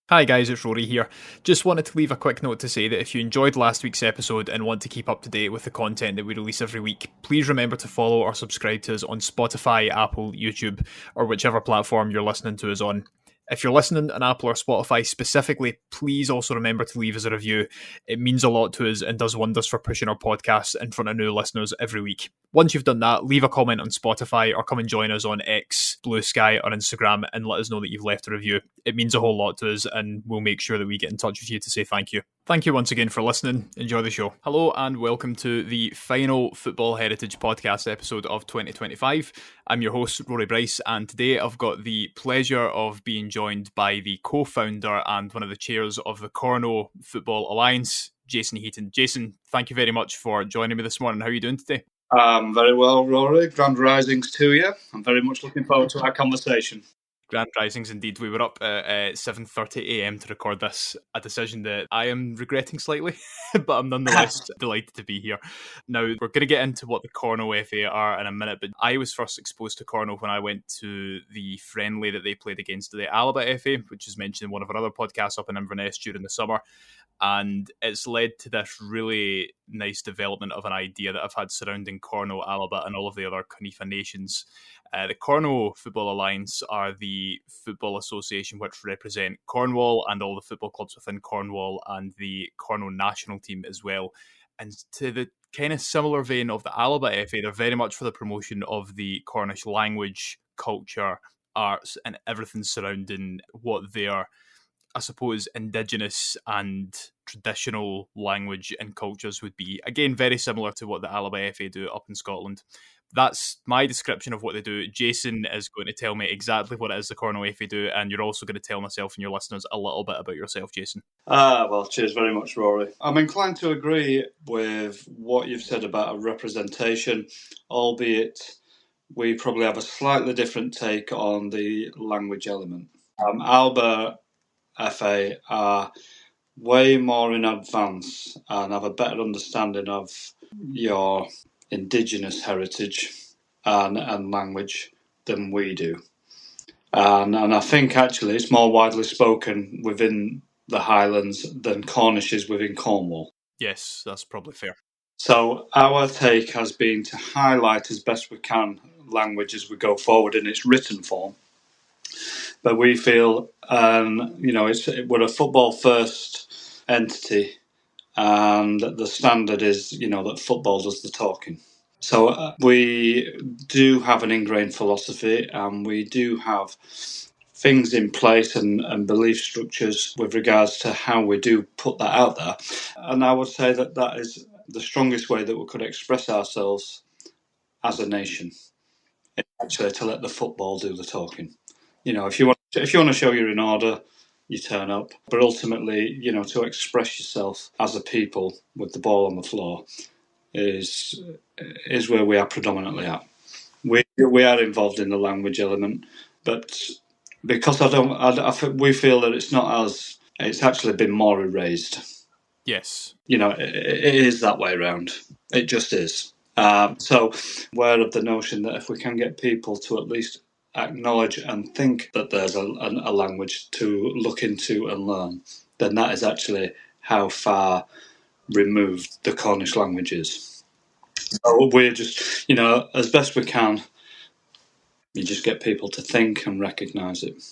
Hi guys, it's Rory here. Just wanted to leave a quick note to say that if you enjoyed last week's episode and want to keep up to date with the content that we release every week, please remember to follow or subscribe to us on Spotify, Apple, YouTube, or whichever platform you're listening to us on. If you're listening on Apple or Spotify specifically, please also remember to leave us a review. It means a lot to us and does wonders for pushing our podcast in front of new listeners every week. Once you've done that, leave a comment on Spotify or come and join us on X, Blue Sky, or Instagram and let us know that you've left a review. It means a whole lot to us and we'll make sure that we get in touch with you to say thank you. Thank you once again for listening. Enjoy the show. Hello and welcome to the final Football Heritage podcast episode of 2025. I'm your host, Rory Bryce, and today I've got the pleasure of being joined by the co-founder and one of the chairs of the Kernow Football Alliance, Jason Heaton. Jason, thank you very much for joining me this morning. How are you doing today? Very well, Rory. Grand risings to you. I'm very much looking forward to our conversation. Grand risings indeed. We were up at 7:30am to record this, a decision that I am regretting slightly, but I'm nonetheless delighted to be here. Now, we're going to get into what the Cornwall FA are in a minute, but I was first exposed to Cornwall when I went to the friendly that they played against the Alba FA, which is mentioned in one of our other podcasts up in Inverness during the summer. And it's led to this really nice development of an idea that I've had surrounding Cornwall, Alba, and all of the other Cornish nations. The Kernow Football Alliance are the football association which represent Cornwall and all the football clubs within Cornwall and the Cornwall national team as well. And to the kind of similar vein of the Alba FA, they're very much for the promotion of the Cornish language, culture, arts, and everything surrounding what their, I suppose, indigenous and traditional language and cultures would be. Again, very similar to what the Alba FA do up in Scotland. That's my description of what they do. Jason is going to tell me exactly what it is the Cornwall FA do, and you're also going to tell myself and your listeners a little bit about yourself, Jason. Well, cheers very much, Rory. I'm inclined to agree with what you've said about a representation, albeit we probably have a slightly different take on the language element. Alba FA are way more in advance and have a better understanding of your indigenous heritage and language than we do. And I think actually it's more widely spoken within the Highlands than Cornish is within Cornwall. Yes, that's probably fair. So our take has been to highlight as best we can language as we go forward in its written form. But we feel, we're a football first entity, and the standard is, that football does the talking. So we do have an ingrained philosophy, and we do have things in place and belief structures with regards to how we do put that out there. And I would say that is the strongest way that we could express ourselves as a nation, actually, to let the football do the talking. If you want to show you're in order, you turn up. But ultimately, to express yourself as a people with the ball on the floor is where we are predominantly at. We are involved in the language element, but because we feel that it's actually been more erased. Yes. It is that way around. It just is. So we're of the notion that if we can get people to at least acknowledge and think that there's a language to look into and learn, then that is actually how far removed the Cornish language is. So we're just, as best we can, you just get people to think and recognise it,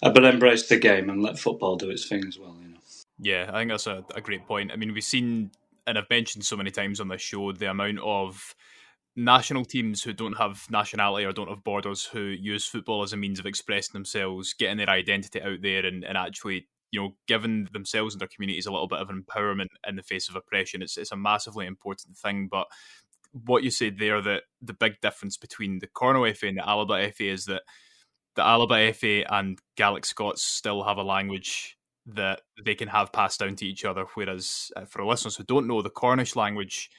but embrace the game and let football do its thing as well, Yeah, I think that's a great point. I mean, we've seen, and I've mentioned so many times on this show, the amount of national teams who don't have nationality or don't have borders who use football as a means of expressing themselves, getting their identity out there and actually, giving themselves and their communities a little bit of empowerment in the face of oppression. It's a massively important thing. But what you said there, that the big difference between the Cornwall FA and the Alba FA is that the Alba FA and Gaelic Scots still have a language that they can have passed down to each other, whereas for our listeners who don't know, the Cornish language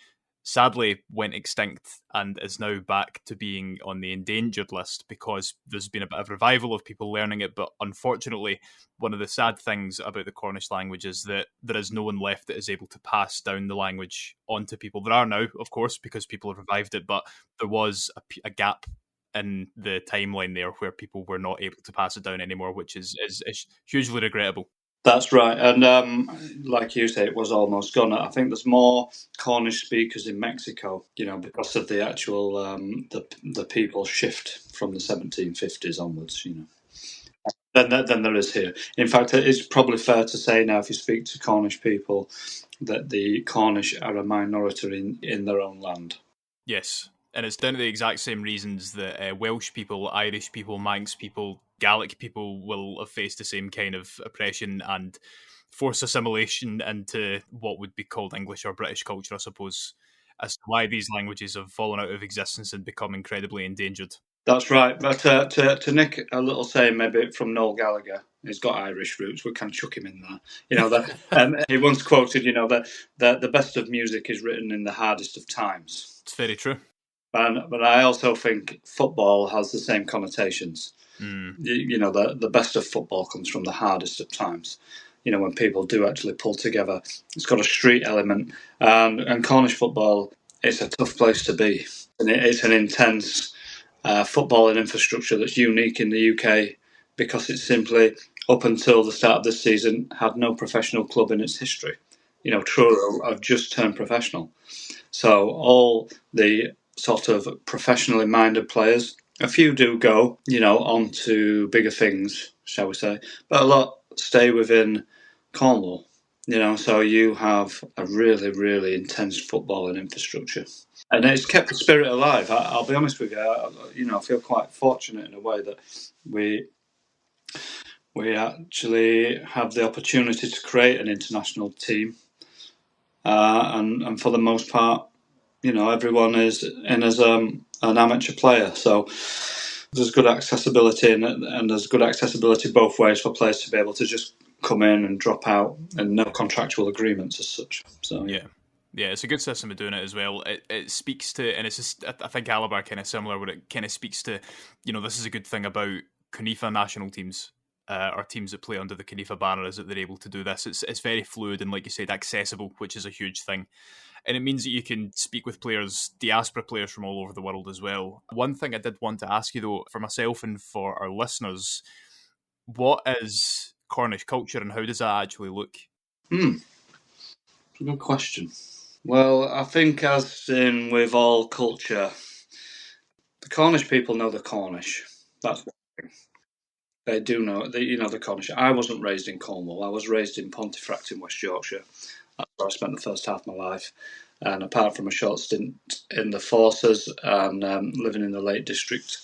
sadly went extinct and is now back to being on the endangered list because there's been a bit of revival of people learning it. But unfortunately, one of the sad things about the Cornish language is that there is no one left that is able to pass down the language onto people. There are now, of course, because people have revived it, but there was a gap in the timeline there where people were not able to pass it down anymore, which is hugely regrettable. That's right, and like you say, it was almost gone. I think there's more Cornish speakers in Mexico, because of the actual the people shift from the 1750s onwards, than there is here. In fact, it's probably fair to say now, if you speak to Cornish people, that the Cornish are a minority in their own land. Yes, and it's down to the exact same reasons that Welsh people, Irish people, Manx people, Gaelic people will have faced the same kind of oppression and forced assimilation into what would be called English or British culture, I suppose, as to why these languages have fallen out of existence and become incredibly endangered. That's right, but to nick a little saying maybe from Noel Gallagher, he's got Irish roots. We can chuck him in there. He once quoted, that the best of music is written in the hardest of times. It's very true. But I also think football has the same connotations. The best of football comes from the hardest of times. When people do actually pull together, it's got a street element, and Cornish football, it's a tough place to be, and it's an intense footballing infrastructure that's unique in the UK because it's simply, up until the start of this season, had no professional club in its history. Truro have just turned professional, so all the sort of professionally minded players, a few do go, on to bigger things, shall we say, but a lot stay within Cornwall, so you have a really, really intense footballing infrastructure. And it's kept the spirit alive. I'll be honest with you, I feel quite fortunate in a way that we actually have the opportunity to create an international team. And for the most part, everyone is in as an amateur player. So there's good accessibility and there's good accessibility both ways for players to be able to just come in and drop out and no contractual agreements as such. So yeah. Yeah, it's a good system of doing it as well. It speaks to, and it's just, I think Alba are kind of similar, where it kind of speaks to, this is a good thing about CONIFA national teams, or teams that play under the CONIFA banner, is that they're able to do this. It's very fluid and, like you said, accessible, which is a huge thing. And it means that you can speak with players, diaspora players from all over the world as well. One thing I did want to ask you, though, for myself and for our listeners, what is Cornish culture and how does that actually look? It's a good question. Well, I think as in with all culture, the Cornish people know the Cornish. That's one thing. They do know, the Cornish. I wasn't raised in Cornwall. I was raised in Pontefract in West Yorkshire. That's where I spent the first half of my life. And apart from a short stint in the forces and living in the Lake District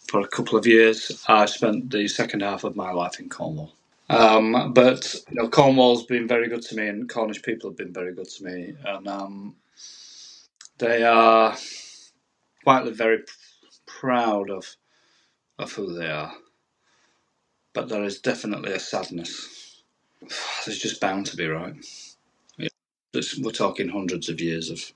for a couple of years, I spent the second half of my life in Cornwall. But Cornwall's been very good to me, and Cornish people have been very good to me, and they are quietly very proud of who they are. But there is definitely a sadness. There's just bound to be, right? We're talking hundreds of years of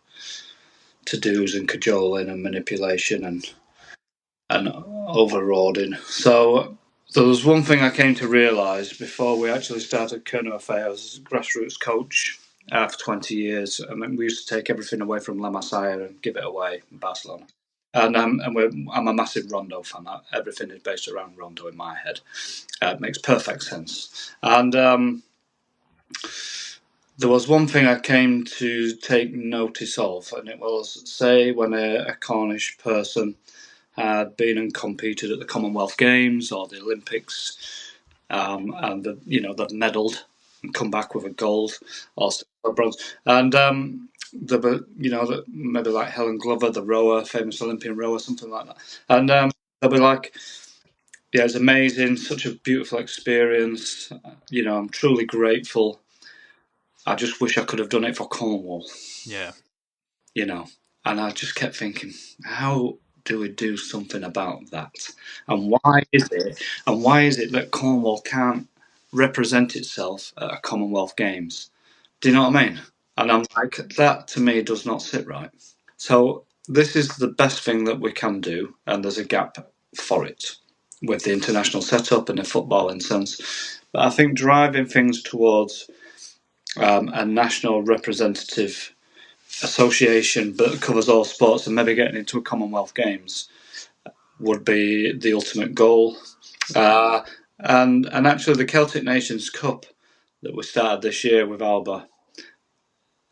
to-dos and cajoling and manipulation and overawing. So there was one thing I came to realise before we actually started Kernow FA. I was a grassroots coach for 20 years, and we used to take everything away from La Masia and give it away in Barcelona. And I'm a massive Rondo fan. Everything is based around Rondo in my head. It makes perfect sense. And there was one thing I came to take notice of, and it was, say, when a Cornish person had been and competed at the Commonwealth Games or the Olympics, and they've medalled and come back with a gold or a bronze, and maybe like Helen Glover, the rower, famous Olympian rower, something like that, and they'll be like, "Yeah, it's amazing, such a beautiful experience. I'm truly grateful. I just wish I could have done it for Cornwall." Yeah. And I just kept thinking, how do we do something about that? And why is it that Cornwall can't represent itself at a Commonwealth Games? Do you know what I mean? And I'm like, that to me does not sit right. So this is the best thing that we can do, and there's a gap for it with the international setup and the footballing sense. But I think driving things towards a national representative association that covers all sports and maybe getting into a Commonwealth Games, would be the ultimate goal. And actually, the Celtic Nations Cup that we started this year with Alba,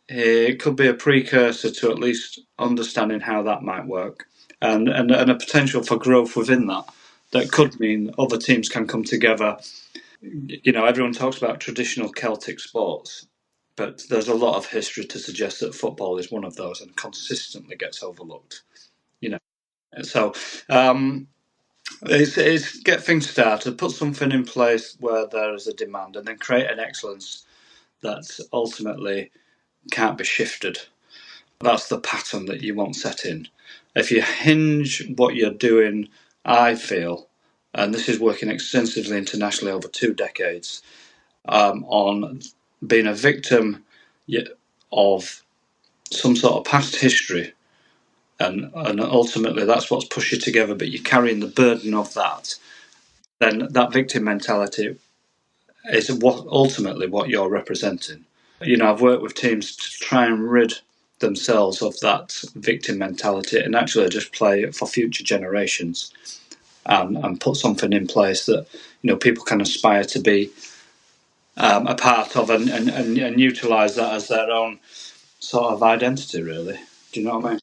it could be a precursor to at least understanding how that might work, and a potential for growth within that. That could mean other teams can come together. Everyone talks about traditional Celtic sports, but there's a lot of history to suggest that football is one of those and consistently gets overlooked. So it's get things started, put something in place where there is a demand, and then create an excellence that ultimately can't be shifted. That's the pattern that you want set in. If you hinge what you're doing, I feel, and this is working extensively internationally over 2 decades, on being a victim of some sort of past history, and ultimately that's what's pushed you together, but you're carrying the burden of that, then that victim mentality is ultimately what you're representing. I've worked with teams to try and rid themselves of that victim mentality and actually just play for future generations, and put something in place that people can aspire to be a part of, and utilise that as their own sort of identity. Really, do you know what I mean?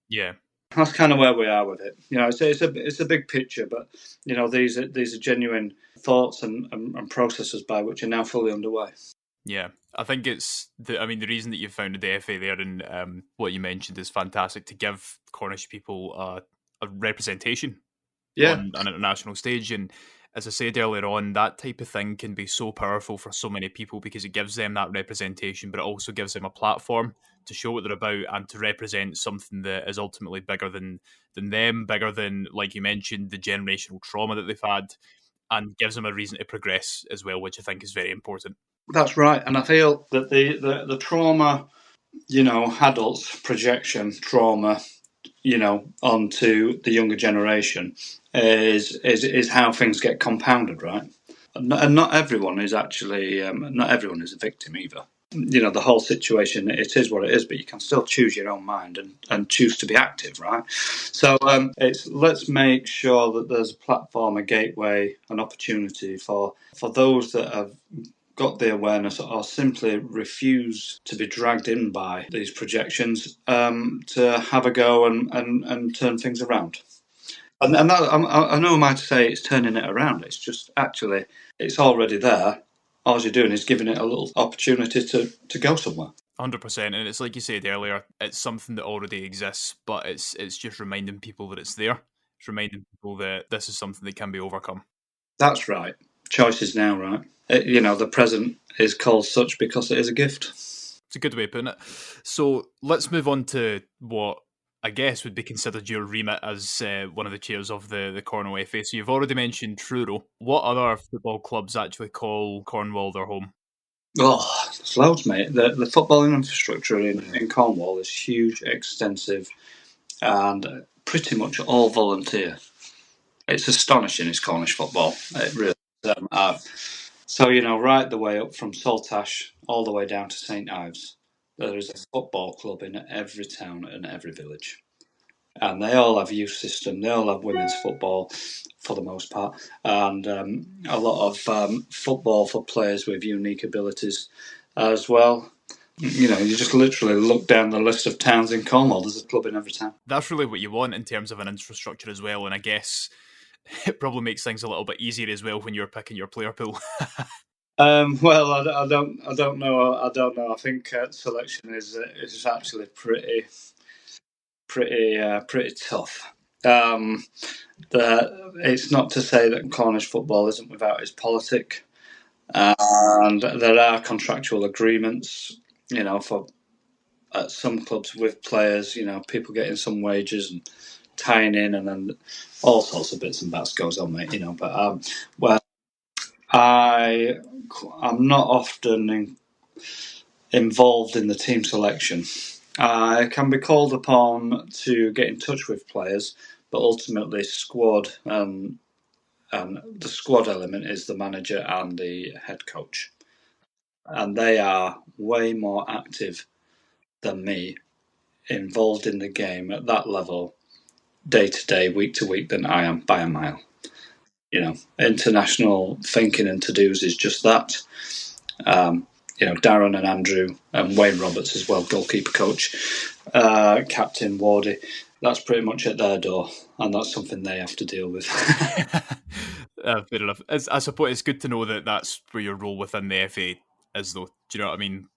Yeah. That's kind of where we are with it. It's a big picture, but these are genuine thoughts and processes by which are now fully underway. Yeah, I think it's the reason that you founded the FA there, and what you mentioned is fantastic, to give Cornish people a representation on an international stage. And as I said earlier on, that type of thing can be so powerful for so many people because it gives them that representation, but it also gives them a platform to show what they're about and to represent something that is ultimately bigger than them, bigger than, like you mentioned, the generational trauma that they've had, and gives them a reason to progress as well, which I think is very important. That's right, and I feel that the trauma, adults projection trauma, onto the younger generation is how things get compounded, right? And not everyone is actually not everyone is a victim either. The whole situation, it is what it is, but you can still choose your own mind and choose to be active, right? So let's make sure that there's a platform, a gateway, an opportunity for those that have got the awareness or simply refuse to be dragged in by these projections, to have a go and turn things around. And that, I know I might say it's turning it around. It's just actually it's already there. All you're doing is giving it a little opportunity to go somewhere. 100%, and it's like you said earlier, it's something that already exists, but it's just reminding people that it's there. It's reminding people that this is something that can be overcome. That's right. Choices now, right? The present is called such because it is a gift. It's a good way of putting it. So let's move on to what I guess would be considered your remit as one of the chairs of the Cornwall FA. So you've already mentioned Truro. What other football clubs actually call Cornwall their home? Oh, there's loads, mate. The footballing infrastructure in Cornwall is huge, extensive, and pretty much all volunteer. It's astonishing, it's Cornish football. It really is. So, right the way up from Saltash all the way down to St Ives, there is a football club in every town and every village. And they all have youth system, they all have women's football for the most part, and a lot of football for players with unique abilities as well. You just literally look down the list of towns in Cornwall, there's a club in every town. That's really what you want in terms of an infrastructure as well, and I guess it probably makes things a little bit easier as well when you're picking your player pool. Well, I don't know. I think selection is actually pretty tough. It's not to say that Cornish football isn't without its politic, and there are contractual agreements, for at some clubs with players, people getting some wages and tying in, and then all sorts of bits and bats goes on, mate. But well, I'm not often involved in the team selection. I can be called upon to get in touch with players, but ultimately squad and the squad element is the manager and the head coach, and they are way more active than me, involved in the game at that level day to day, week to week than I am by a mile. International thinking and to-dos is just that. Darren and Andrew and Wayne Roberts as well, goalkeeper coach, Captain Wardy. That's pretty much at their door, and that's something they have to deal with. Fair enough. I suppose it's good to know that that's where your role within the FA is, though. Do you know what I mean?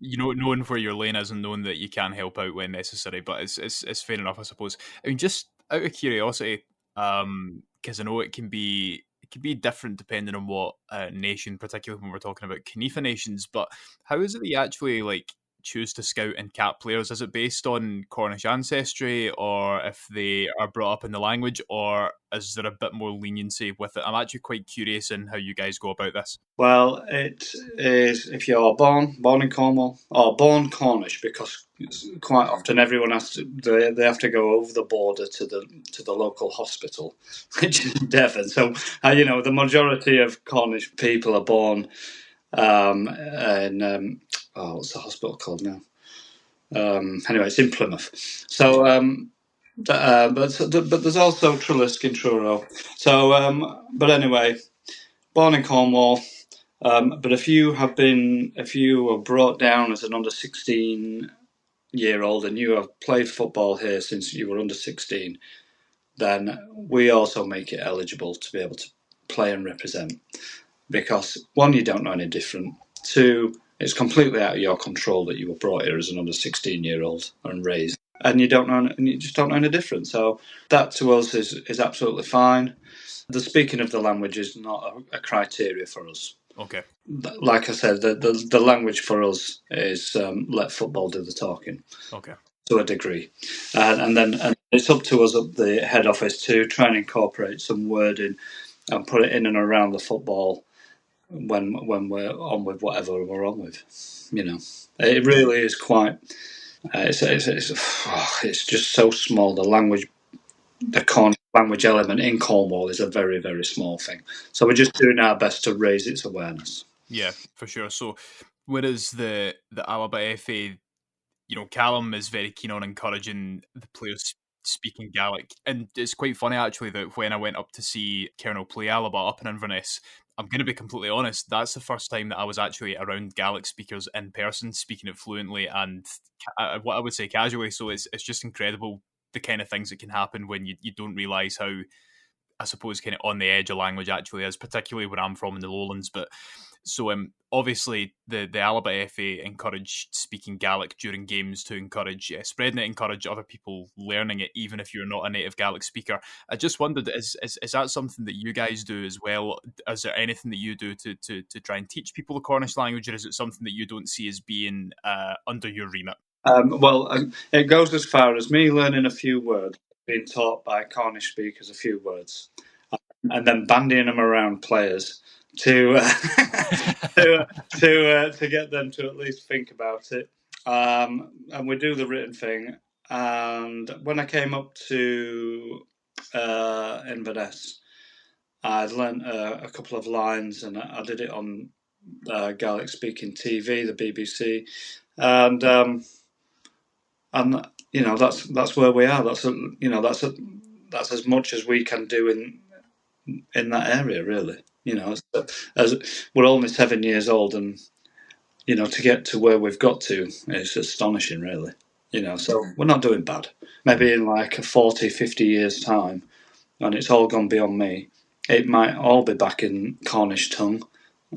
Knowing where your lane is and knowing that you can help out when necessary, but it's fair enough, I suppose. I mean, just out of curiosity, because I know it can be different depending on what nation, particularly when we're talking about Canifa nations. But how is it that you actually choose to scout and cap players? Is it based on Cornish ancestry, or if they are brought up in the language, or is there a bit more leniency with it? I'm actually quite curious in how you guys go about this. Well, it is if you're born in Cornwall or born Cornish, because quite often everyone they have to go over the border to the local hospital, which is in Devon. So the majority of Cornish people are born in what's the hospital called now? Anyway, it's in Plymouth. So, but there's also Trelisk in Truro. So, but anyway, born in Cornwall. But if you were brought down as an under 16-year-old and you have played football here since you were under 16, then we also make it eligible to be able to play and represent. Because one, you don't know any different. Two, it's completely out of your control that you were brought here as an under 16-year-old and raised, and you just don't know any different. So that to us is absolutely fine. The speaking of the language is not a criteria for us. Okay. Like I said, the language for us is let football do the talking. Okay. To a degree, and it's up to us at the head office to try and incorporate some wording and put it in and around the football when we're on with whatever we're on with. It really is quite. It's just so small. The language, the Cornish language element in Cornwall is a very, very small thing. So we're just doing our best to raise its awareness. Yeah, for sure. So whereas the Alba FA, Callum is very keen on encouraging the players speaking Gaelic. And it's quite funny, actually, that when I went up to see Kernow play Alba up in Inverness, I'm going to be completely honest, that's the first time that I was actually around Gaelic speakers in person, speaking it fluently and what I would say casually. So it's just incredible the kind of things that can happen when you don't realise how, I suppose, kind of on the edge of language actually is, particularly where I'm from in the Lowlands. But so obviously the Alba FA encourage speaking Gaelic during games to encourage spreading it, encourage other people learning it, even if you're not a native Gaelic speaker. I just wondered, is that something that you guys do as well? Is there anything that you do to try and teach people the Cornish language, or is it something that you don't see as being under your remit? It goes as far as me learning a few words, being taught by Cornish speakers a few words, and then bandying them around players to get them to at least think about it. And we do the written thing. And when I came up to Inverness, I'd learnt a couple of lines, and I did it on Gaelic speaking TV, the BBC, and that's where we are. That's as much as we can do in that area, really. As we're only 7 years old, and to get to where we've got to is astonishing, really. So we're not doing bad. Maybe in like 40, 50 years' time, and it's all gone beyond me, it might all be back in Cornish tongue,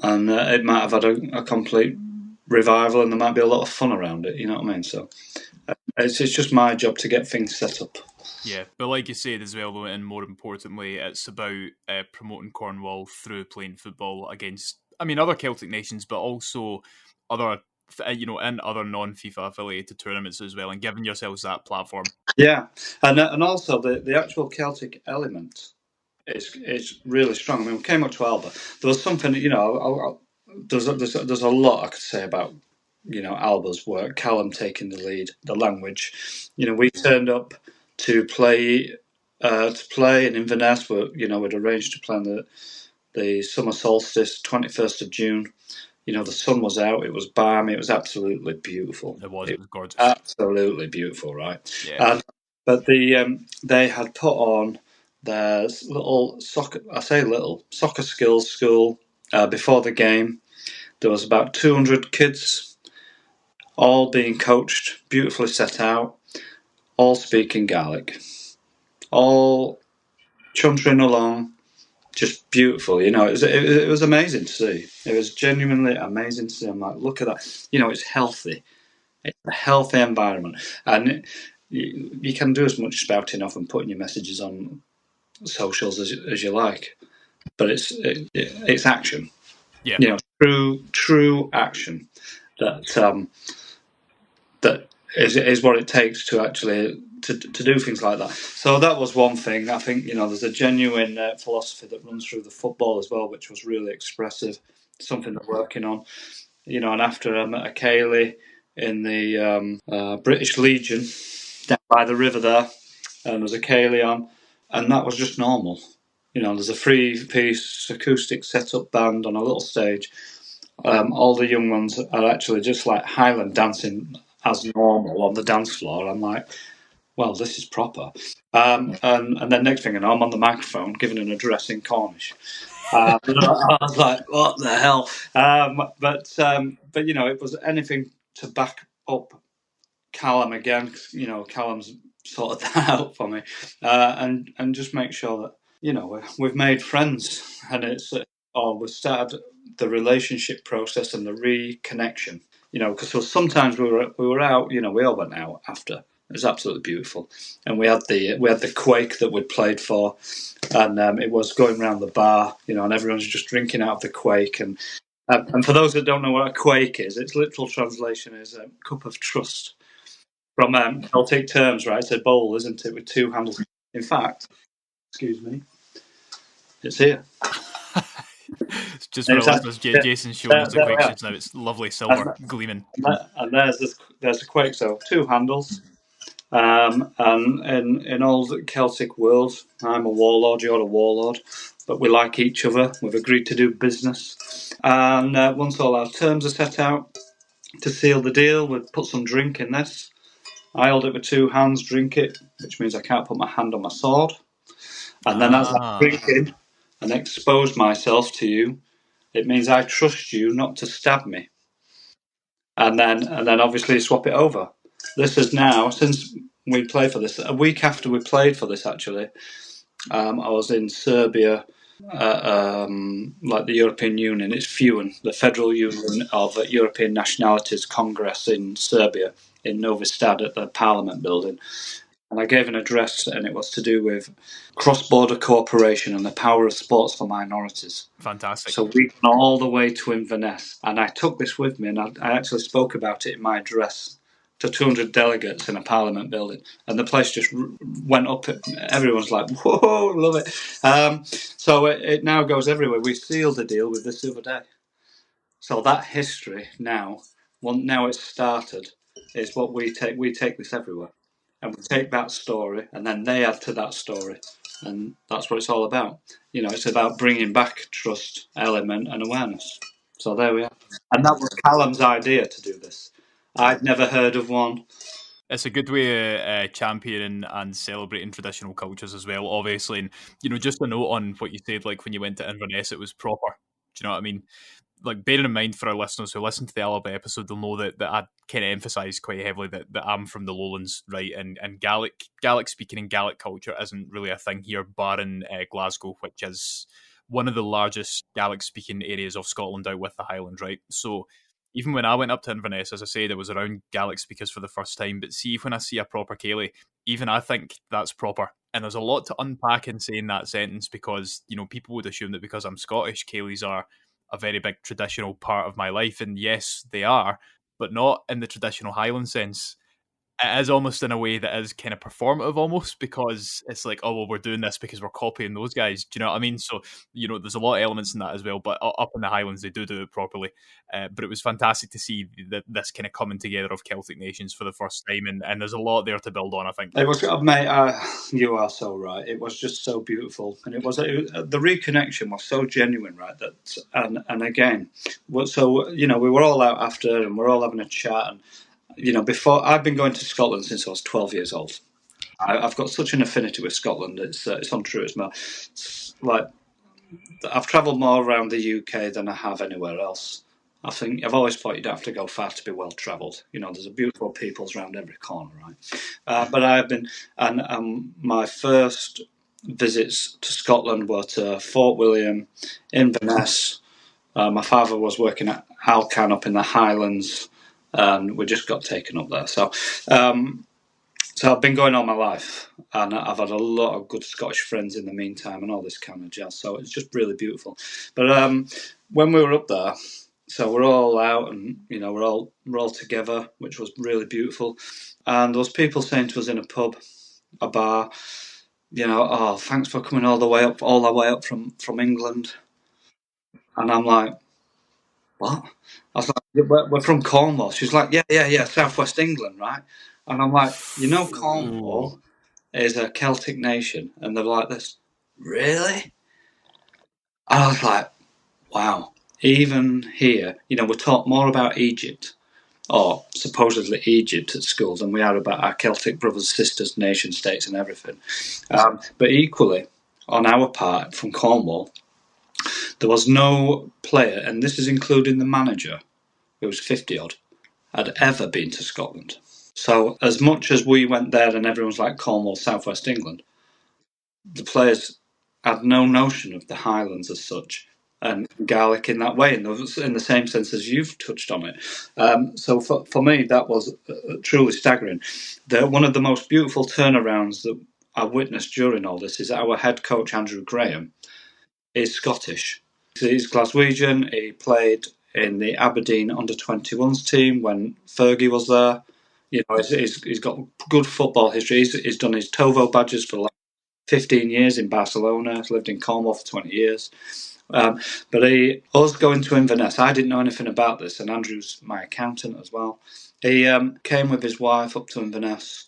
and it might have had a complete revival, and there might be a lot of fun around it. You know what I mean? So it's just my job to get things set up. Yeah, but like you said as well, though, and more importantly, it's about promoting Cornwall through playing football against, other Celtic nations, but also other, in other non-FIFA affiliated tournaments as well, and giving yourselves that platform. Yeah, and also the actual Celtic element is really strong. We came up to Alba. There was something, there's a lot I could say about Alba's work. Callum taking the lead, the language. We turned up to play in Inverness. We'd arranged to play on the summer solstice, 21st of June. The sun was out, it was balmy, it was absolutely beautiful. It was gorgeous. Absolutely beautiful, right? Yeah. But they had put on their little soccer skills school before the game. There was about 200 kids, all being coached, beautifully set out, all speaking Gaelic, all chuntering along, just beautiful. It was amazing to see. It was genuinely amazing to see. I'm like, look at that. It's healthy. It's a healthy environment, and you can do as much spouting off and putting your messages on socials as you like, but it's action. Yeah. True action that is what it takes to actually to do things like that. So that was one thing. I think there's a genuine philosophy that runs through the football as well, which was really expressive. Something they're working on. And after I met a Cayley in the British Legion down by the river there, and there was a Cayley on, and that was just normal. There's a 3-piece acoustic set-up band on a little stage. All the young ones are actually just like Highland dancing as normal on the dance floor. I'm like, well, this is proper. And then next thing I know, I'm on the microphone giving an address in Cornish. I was like, what the hell? But it was anything to back up Callum again. Callum's sorted that out for me, and just make sure that we've made friends, and we've started the relationship process and the reconnection. Because sometimes we were out. We all went out after. It was absolutely beautiful, and we had the Quake that we'd played for, and it was going around the bar, and everyone's just drinking out of the Quake. And for those that don't know what a Quake is, its literal translation is a cup of trust. From Celtic terms, right? It's a bowl, isn't it, with 2 handles. In fact, excuse me, it's here. Just for our listeners, Jason's showing us the Quake just now. It's lovely silver gleaming. And there's a Quake, so 2 handles. And in old Celtic world, I'm a warlord, you're a warlord, but we like each other. We've agreed to do business. And once all our terms are set out, to seal the deal, we'd put some drink in this. I hold it with 2 hands, drink it, which means I can't put my hand on my sword. And then as I'm drinking and expose myself to you, it means I trust you not to stab me. And then obviously swap it over. This is now, since we played for this, a week after we played for this actually, I was in Serbia, like the European Union. It's FUN, the Federal Union of European Nationalities Congress in Serbia, in Novi Sad at the Parliament building. And I gave an address, and it was to do with cross-border cooperation and the power of sports for minorities. Fantastic. So we went all the way to Inverness, and I took this with me, and I actually spoke about it in my address to 200 delegates in a Parliament building, and the place just went up. Everyone's like, whoa, love it. So it now goes everywhere. We sealed the deal with this the other day. So that history now it's started, is what we take. We take this everywhere. And we take that story, and then they add to that story. And that's what it's all about. It's about bringing back trust, element, and awareness. So there we are. And that was Callum's idea to do this. I'd never heard of one. It's a good way of championing and celebrating traditional cultures as well, obviously. And, just a note on what you said, like when you went to Inverness, it was proper. Do you know what I mean? Like, bearing in mind for our listeners who listen to the Alba episode, they'll know that I kind of emphasise quite heavily that I'm from the Lowlands, right? And Gaelic speaking and Gaelic culture isn't really a thing here, barring Glasgow, which is one of the largest Gaelic speaking areas of Scotland out with the Highlands, right? So even when I went up to Inverness, as I said, I was around Gaelic speakers for the first time. But see, when I see a proper Cayley, even I think that's proper. And there's a lot to unpack in saying that sentence because, people would assume that because I'm Scottish, Cayleys are a very big traditional part of my life. And yes, they are, but not in the traditional Highland sense. It is almost in a way that is kind of performative almost, because it's like, oh, well, we're doing this because we're copying those guys. Do you know what I mean? So, there's a lot of elements in that as well, but up in the Highlands, they do it properly. But it was fantastic to see this kind of coming together of Celtic nations for the first time, and there's a lot there to build on, I think. It was, mate, you are so right. It was just so beautiful. And the reconnection was so genuine, right? And again, so, we were all out after, and we're all having a chat, and before, I've been going to Scotland since I was 12 years old. I've got such an affinity with Scotland. It's untrue. It's like I've travelled more around the UK than I have anywhere else. I think I've always thought you don't have to go far to be well travelled. There's a beautiful peoples around every corner, right? But I've been, and my first visits to Scotland were to Fort William, Inverness. My father was working at Alcan up in the Highlands, and we just got taken up there. So I've been going all my life, and I've had a lot of good Scottish friends in the meantime, and all this kind of jazz. So it's just really beautiful. But when we were up there, so we're all out, and we're all together, which was really beautiful. And there was people saying to us in a pub, a bar, oh, thanks for coming all the way up from England. And I'm like, what? I was like, we're from Cornwall. She's like, yeah, Southwest England, right? And I'm like, Cornwall is a Celtic nation, and they're like this, really? And I was like, wow. Even here, we're taught more about Egypt, or supposedly Egypt at school, than we are about our Celtic brothers, sisters, nation states, and everything. But equally, on our part, from Cornwall, there was no player, and this is including the manager, who was 50-odd, had ever been to Scotland. So as much as we went there and everyone's like Cornwall, Southwest England, the players had no notion of the Highlands as such, and Gaelic in that way, in the same sense as you've touched on it. So for me, that was truly staggering. One of the most beautiful turnarounds that I witnessed during all this is our head coach, Andrew Graham, is Scottish. He's Glaswegian. He played in the Aberdeen under-21s team when Fergie was there. He's got good football history. He's done his TOVO badges for like 15 years in Barcelona. He's lived in Cornwall for 20 years. But us going to Inverness, I didn't know anything about this, and Andrew's my accountant as well. He came with his wife up to Inverness,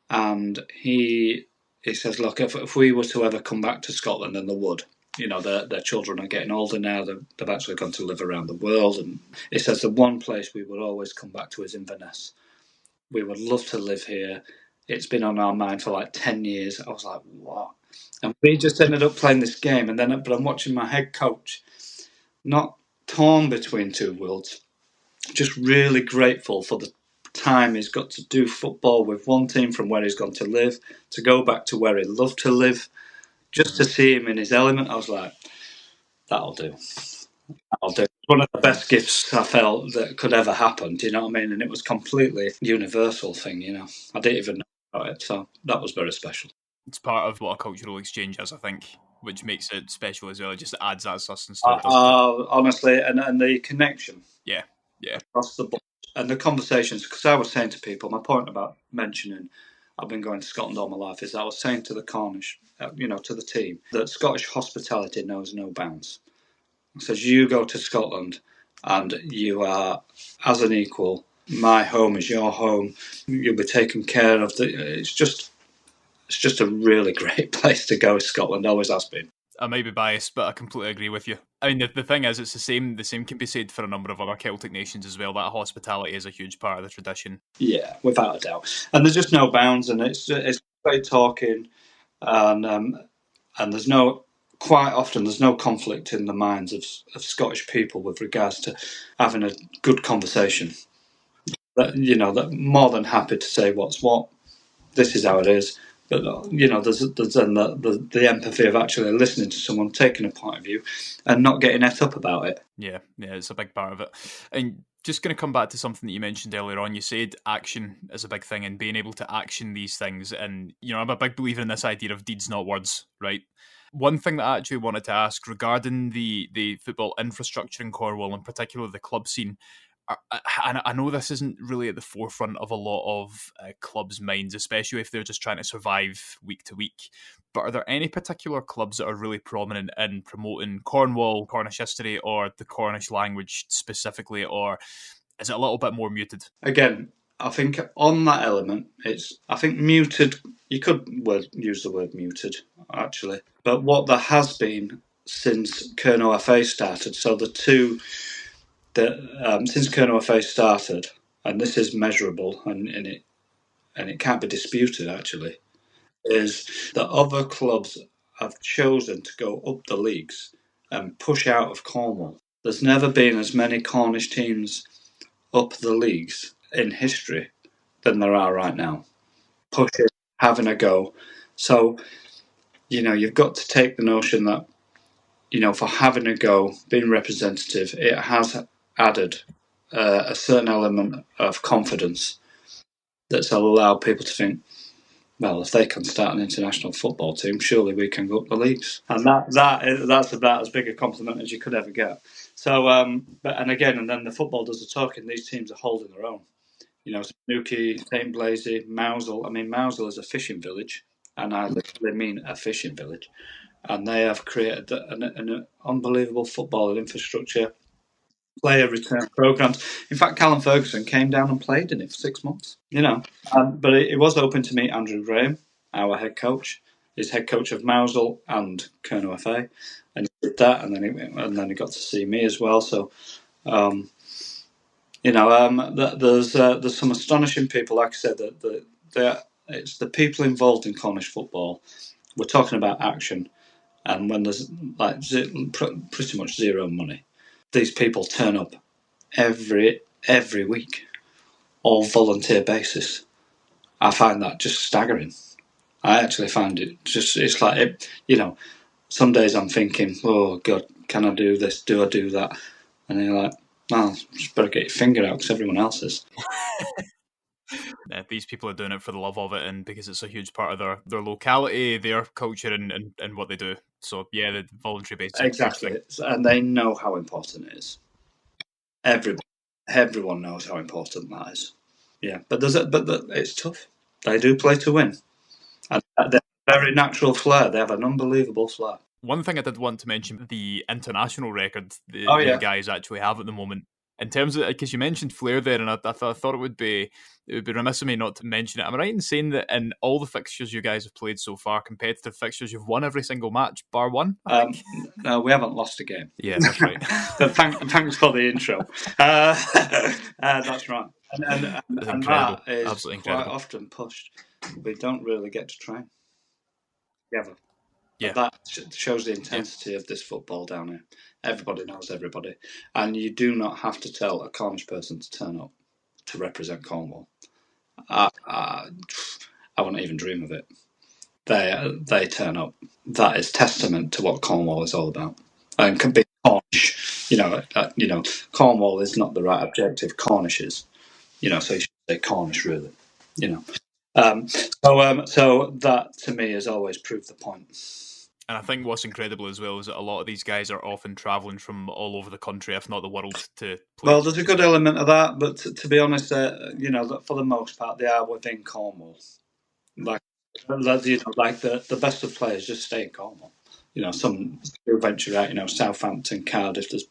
and he says, look, if we were to ever come back to Scotland, and they would, their children are getting older now, they've actually gone to live around the world, and he says the one place we would always come back to is Inverness. We would love to live here. It's been on our mind for like 10 years. I was like, what? And we just ended up playing this game, but I'm watching my head coach, not torn between two worlds, just really grateful for the time he's got to do football with one team from where he's gone to live, to go back to where he loved to live, just to see him in his element. I was like, that'll do. One of the best gifts I felt that could ever happen, do you know what I mean? And it was completely universal thing, I didn't even know about it, so that was very special. It's part of what a cultural exchange is, I think, which makes it special as well. It just adds that sustenance to it, doesn't it? Honestly, and the connection. Yeah. Across the board. And the conversations, because I was saying to people, my point about mentioning I've been going to Scotland all my life is I was saying to the Cornish, to the team, that Scottish hospitality knows no bounds. It says you go to Scotland and you are as an equal. My home is your home. You'll be taken care of. It's just a really great place to go. Scotland always has been. I might be biased, but I completely agree with you. I mean, the thing is, it's the same. The same can be said for a number of other Celtic nations as well. That hospitality is a huge part of the tradition. Yeah, without a doubt. And there's just no bounds, and it's great talking, and there's no. Quite often, there's no conflict in the minds of Scottish people with regards to having a good conversation. That more than happy to say what's what. This is how it is. But there's then the empathy of actually listening to someone, taking a point of view, and not getting et up about it. Yeah, it's a big part of it. And just going to come back to something that you mentioned earlier on. You said action is a big thing, and being able to action these things. And I'm a big believer in this idea of deeds, not words. Right. One thing that I actually wanted to ask regarding the football infrastructure in Cornwall, in particular the club scene. I know this isn't really at the forefront of a lot of clubs' minds, especially if they're just trying to survive week to week. But are there any particular clubs that are really prominent in promoting Cornwall, Cornish history, or the Cornish language specifically, or is it a little bit more muted? Again, I think on that element, I think muted, you could use the word muted, actually. But what there has been since Kernow FA started, so the two... since Kernow FA started, and this is measurable, and it can't be disputed actually, is that other clubs have chosen to go up the leagues and push out of Cornwall. There's never been as many Cornish teams up the leagues in history than there are right now. Pushing, having a go. So, you've got to take the notion that, for having a go, being representative, it has added a certain element of confidence that's allowed people to think, well, if they can start an international football team, surely we can go up the leagues. And that's about as big a compliment as you could ever get. So, and then the football does the talking. These teams are holding their own. Snooky, St. Blaise, Mousehole. I mean, Mousehole is a fishing village, and I literally mean a fishing village. And they have created an unbelievable football infrastructure, player return programs. In fact, Callum Ferguson came down and played in it for 6 months. But it was open to meet Andrew Graham, our head coach. He's head coach of Mousehole and Kernow FA, and he did that, and then he got to see me as well. So, there's some astonishing people. Like I said, that it's the people involved in Cornish football. We're talking about action, and when there's pretty much zero money, these people turn up every week, all volunteer basis. I find that just staggering. I actually find it's like, some days I'm thinking, oh God, can I do this? Do I do that? And you're like, well, just better get your finger out because everyone else is. These people are doing it for the love of it, and because it's a huge part of their locality, their culture, and what they do. So yeah, the voluntary basis. Exactly, and they know how important it is. Everyone knows how important that is. Yeah, but it's tough. They do play to win, and they're very natural flair. They have an unbelievable flair. One thing I did want to mention, the international record the guys actually have at the moment. In terms of, because you mentioned flair there, and I thought it would be remiss of me not to mention it. Am I right in saying that in all the fixtures you guys have played so far, competitive fixtures, you've won every single match, bar one? No, we haven't lost a game. Yeah, that's right. Thanks for the intro. That's right. And that is absolutely quite often pushed. We don't really get to train together. Yeah. That shows the intensity of this football down here. Everybody knows everybody. And you do not have to tell a Cornish person to turn up to represent Cornwall. I wouldn't even dream of it. They turn up. That is testament to what Cornwall is all about. And can be Cornish. Cornwall is not the right objective. Cornish is. So you should say Cornish, really. So that to me has always proved the point. And I think what's incredible as well is that a lot of these guys are often travelling from all over the country, if not the world, to play. Well, there's a good element of that, but to be honest, for the most part, they are within Cornwall. Like the best of players just stay in Cornwall. Some venture out. Southampton, Cardiff. There's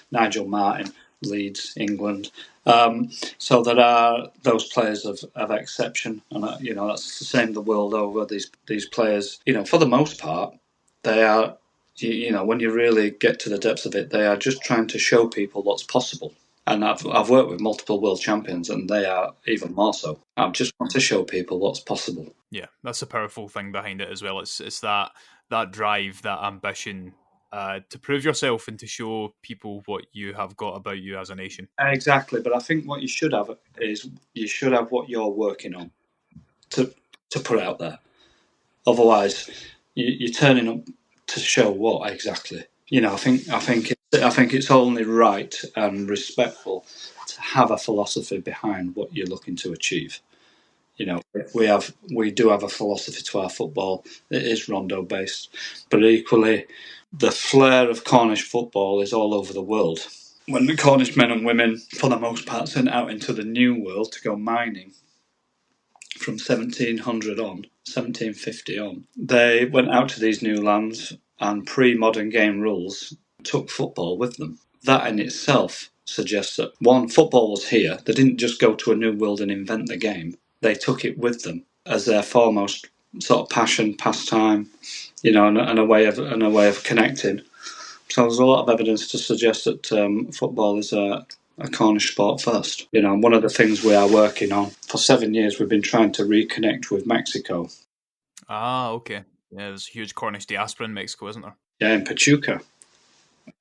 Nigel Martin, Leeds, England. So there are those players of exception, and that's the same the world over. These players, for the most part, they are, when you really get to the depths of it, they are just trying to show people what's possible. And I've worked with multiple world champions, and they are even more so. I just want to show people what's possible. Yeah, that's a powerful thing behind it as well. It's that drive, that ambition. To prove yourself and to show people what you have got about you as a nation. Exactly, but I think what you should have is what you're working on to put out there. Otherwise, you're turning up to show what exactly. I think it's only right and respectful to have a philosophy behind what you're looking to achieve. We do have a philosophy to our football. It is rondo based, but equally, the flair of Cornish football is all over the world. When the Cornish men and women, for the most part, sent out into the New World to go mining from 1750 on, they went out to these new lands and pre-modern game rules took football with them. That in itself suggests that, one, football was here. They didn't just go to a new world and invent the game. They took it with them as their foremost sort of passion, pastime, and a way of connecting. So there's a lot of evidence to suggest that football is a Cornish sport first. And one of the things we are working on, for 7 years we've been trying to reconnect with Mexico. Ah, okay. Yeah, there's a huge Cornish diaspora in Mexico, isn't there? Yeah, in Pachuca.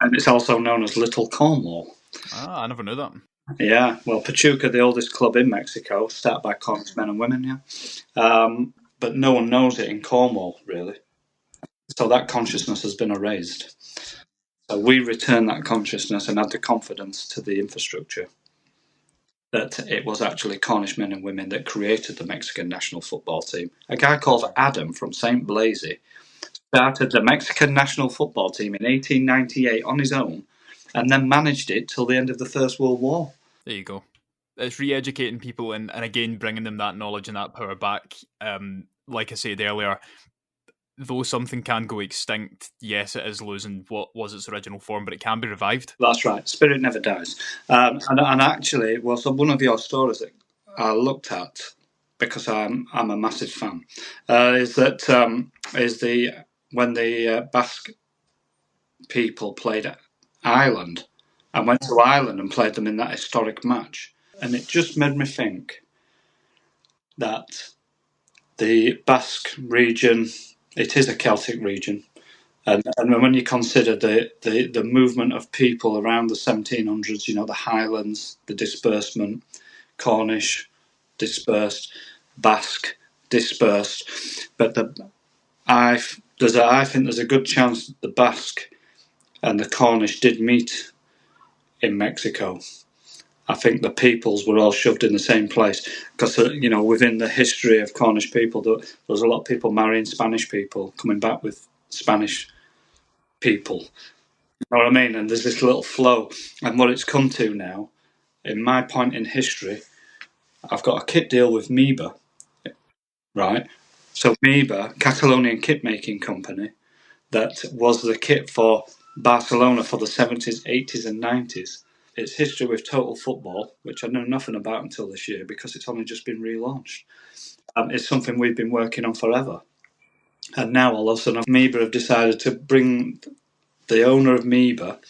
And it's also known as Little Cornwall. Ah, I never knew that. Yeah, well, Pachuca, the oldest club in Mexico, started by Cornish men and women, but no one knows it in Cornwall, really. So that consciousness has been erased. So we return that consciousness and add the confidence to the infrastructure that it was actually Cornish men and women that created the Mexican national football team. A guy called Adam from St. Blaise started the Mexican national football team in 1898 on his own and then managed it till the end of the First World War. There you go. It's re-educating people and again bringing them that knowledge and that power back. Like I said earlier, though something can go extinct, yes, it is losing what was its original form, but it can be revived. That's right. Spirit never dies. And actually, it was one of your stories that I looked at because I'm a massive fan. When the Basque people played Ireland and went to Ireland and played them in that historic match, and it just made me think that the Basque region, it is a Celtic region. And when you consider the movement of people around the 1700s, the Highlands, the disbursement, Cornish, dispersed, Basque, dispersed. But I think there's a good chance that the Basque and the Cornish did meet in Mexico. I think the peoples were all shoved in the same place because, within the history of Cornish people, there was a lot of people marrying Spanish people, coming back with Spanish people. You know what I mean? And there's this little flow. And what it's come to now, in my point in history, I've got a kit deal with Miba, right? So Miba, Catalonian kit making company, that was the kit for Barcelona for the 70s, 80s, and 90s. Its history with Total Football, which I know nothing about until this year because it's only just been relaunched. It's something we've been working on forever. And now all of a sudden, Miba have decided to bring the owner of Miba.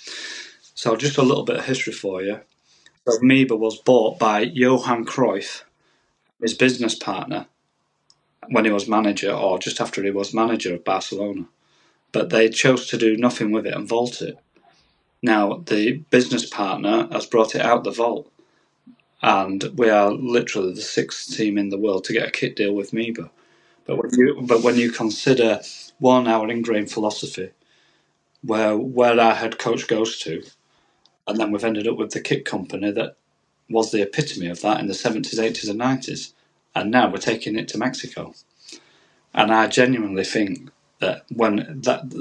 So just a little bit of history for you. So Miba was bought by Johan Cruyff, his business partner, when he was manager or just after he was manager of Barcelona. But they chose to do nothing with it and vault it. Now, the business partner has brought it out the vault, and we are literally the sixth team in the world to get a kit deal with Miba. But when you consider, one, our ingrained philosophy, where our head coach goes to, and then we've ended up with the kit company that was the epitome of that in the 70s, 80s, and 90s, and now we're taking it to Mexico. And I genuinely think that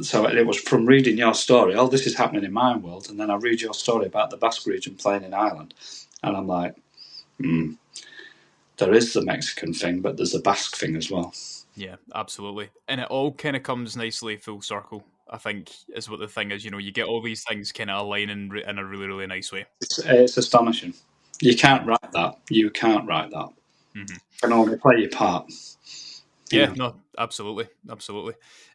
so it was from reading your story, oh, this is happening in my world, and then I read your story about the Basque region playing in Ireland, and I'm like, there is the Mexican thing, but there's the Basque thing as well. Yeah, absolutely. And it all kind of comes nicely full circle, I think, is what the thing is. You get all these things kind of align in a really, really nice way. It's astonishing. You can't write that. You can't write that. Mm-hmm. You can only play your part. Yeah, no, absolutely.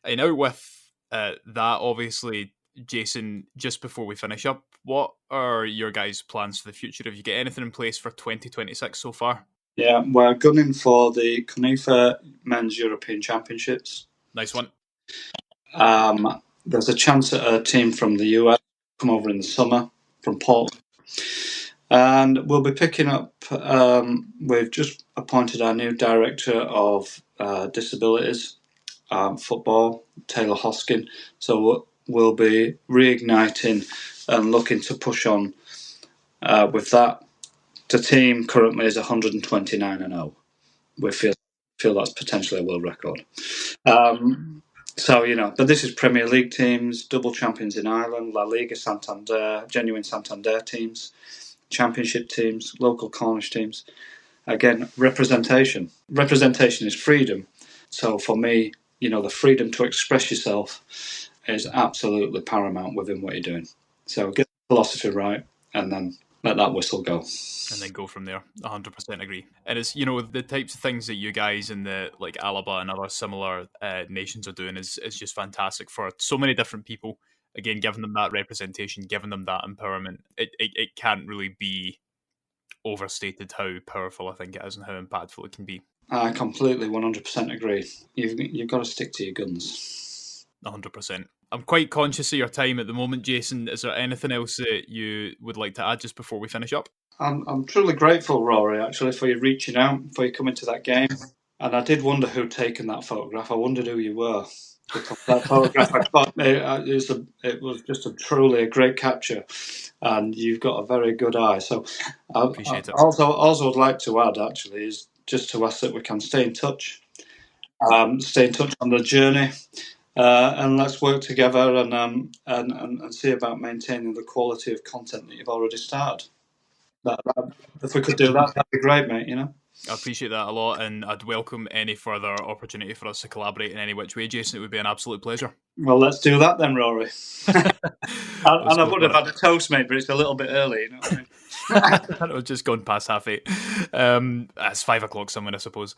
And now with that, obviously, Jason, just before we finish up, what are your guys' plans for the future? Have you got anything in place for 2026 so far? Yeah, we're gunning for the CONIFA Men's European Championships. Nice one. There's a chance that a team from the US come over in the summer from Portland. And we'll be picking up, we've just appointed our new director of disabilities football, Taylor Hoskin. So we'll be reigniting and looking to push on with that. The team currently is 129-0. We feel that's potentially a world record. But this is Premier League teams, double champions in Ireland, La Liga Santander, genuine Santander teams, Championship teams, local Cornish teams. Again, representation. Representation is freedom. So for me, the freedom to express yourself is absolutely paramount within what you're doing. So get the philosophy right and then let that whistle go. And then go from there. 100% agree. And it's, the types of things that you guys in the Alba and other similar nations are doing is just fantastic for so many different people. Again, giving them that representation, giving them that empowerment. It can't really be overstated how powerful I think it is and how impactful it can be. I completely 100% agree. You've got to stick to your guns. 100%. I'm quite conscious of your time at the moment, Jason. Is there anything else that you would like to add just before we finish up? I'm truly grateful, Rory, actually, for you reaching out, for you coming to that game. And I did wonder who'd taken that photograph. I wondered who you were. Because that photograph I got, it was just truly a great capture. And you've got a very good eye. So Appreciate it. Also would like to add, actually, is just to ask that we can stay in touch. Stay in touch on the journey. And let's work together and see about maintaining the quality of content that you've already started. If we could do that, that'd be great, mate, I appreciate that a lot, and I'd welcome any further opportunity for us to collaborate in any which way, Jason. It would be an absolute pleasure. Well, let's do that then, Rory. And I would have had a toast, mate, but it's a little bit early, you know what I mean? I've just gone past 8:30. It's 5 o'clock somewhere, I suppose.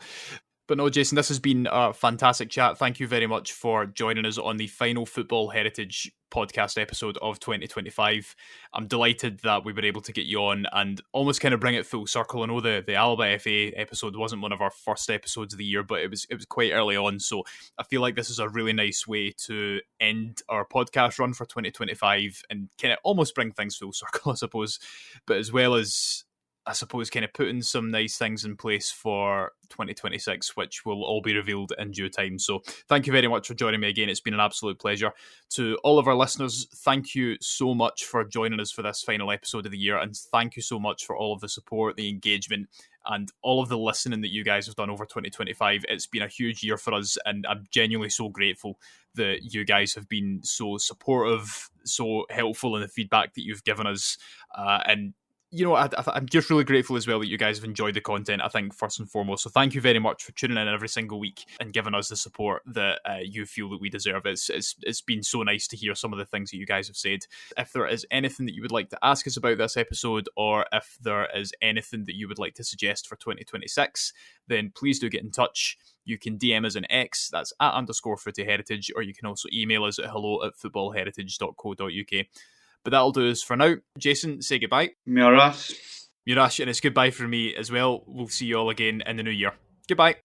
But no, Jason, this has been a fantastic chat. Thank you very much for joining us on the final Football Heritage podcast episode of 2025. I'm delighted that we were able to get you on and almost kind of bring it full circle. I know the Alba FA episode wasn't one of our first episodes of the year, but it was quite early on. So I feel like this is a really nice way to end our podcast run for 2025 and kind of almost bring things full circle, I suppose. But as well as, I suppose, kind of putting some nice things in place for 2026, which will all be revealed in due time. So thank you very much for joining me again. It's been an absolute pleasure. To all of our listeners, thank you so much for joining us for this final episode of the year. And thank you so much for all of the support, the engagement, and all of the listening that you guys have done over 2025. It's been a huge year for us, and I'm genuinely so grateful that you guys have been so supportive, so helpful in the feedback that you've given us. And you know, I'm just really grateful as well that you guys have enjoyed the content, I think, first and foremost. So thank you very much for tuning in every single week and giving us the support that you feel that we deserve. It's been so nice to hear some of the things that you guys have said. If there is anything that you would like to ask us about this episode, or if there is anything that you would like to suggest for 2026, then please do get in touch. You can DM us on X, that's @_footyheritage, or you can also email us at hello@footballheritage.co.uk. But that'll do us for now. Jason, say goodbye. Murash. Murash, and it's goodbye from me as well. We'll see you all again in the new year. Goodbye.